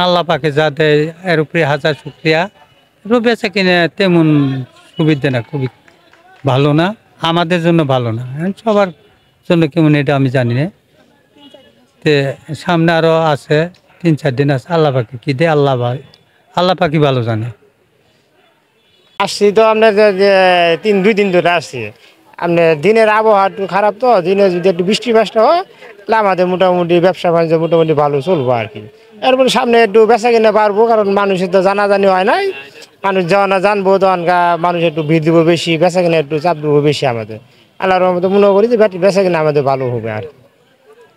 আল্লাহ পাকে যা দেয় এর উপরে হাজার শুক্রিয়া। বেচা কিনে তেমন সুবিধা না, খুবই ভালো না, আমাদের জন্য ভালো না, এখন সবার জন্য কেমন এটা আমি জানি না। তে সামনে আরও আছে 3-4 দিন আছে, আল্লাহ পাকে কী দেয় আল্লাহ পাকি ভালো জানে। আসছি তো আপনার 2 দিন ধরে আসছি। আপনার দিনের আবহাওয়া একটু খারাপ, তো দিনে যদি একটু বৃষ্টি বাসটা হয় তাহলে আমাদের মোটামুটি ব্যবসা বাণিজ্য মোটামুটি ভালো চলবো আর কি। এরপরে সামনে একটু বেচা কিনে পারবো, কারণ মানুষের তো জানাজানি হয় নাই, মানুষ যখন জানবো তখন মানুষ একটু ভিড় দিব বেশি, বেচা কিনে একটু চাপ দেবো বেশি আমাদের। আল্লাহর রহমতে মনে করি যে বেচা কিনে আমাদের ভালো হবে আর।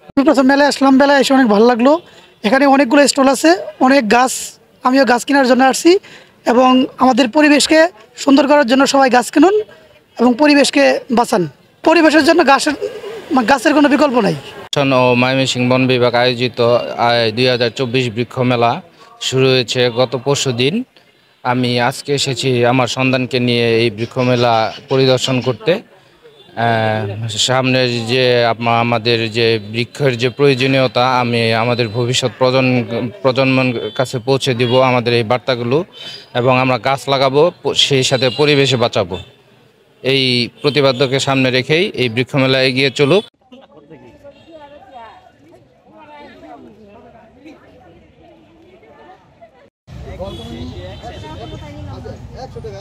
আমি প্রথম মেলায় আসলাম, মেলায় এসে অনেক ভালো লাগলো। এখানে অনেকগুলো স্টল আছে, অনেক গাছ, আমিও গাছ কেনার জন্য আসছি। এবং আমাদের পরিবেশকে সুন্দর করার জন্য সবাই গাছ কিনুন এবং পরিবেশকে বাঁচান। পরিবেশের জন্য গাছের কোনো বিকল্প নাই। ও ময়মনসিংহ বন বিভাগ আয়োজিত 2024 বৃক্ষ মেলা শুরু হয়েছে গত পরশুদিন। আমি আজকে এসেছি আমার সন্তানকে নিয়ে এই বৃক্ষ মেলা পরিদর্শন করতে। সামনের যে আমাদের যে বৃক্ষের যে প্রয়োজনীয়তা, আমি আমাদের ভবিষ্যৎ প্রজন্মের কাছে পৌঁছে দিব আমাদের এই বার্তাগুলো, এবং আমরা গাছ লাগাবো, সেই সাথে পরিবেশে বাঁচাবো। এই প্রতিপাদ্যকে সামনে রেখেই এই বৃক্ষ মেলা এগিয়ে চলুক। একশো টাকা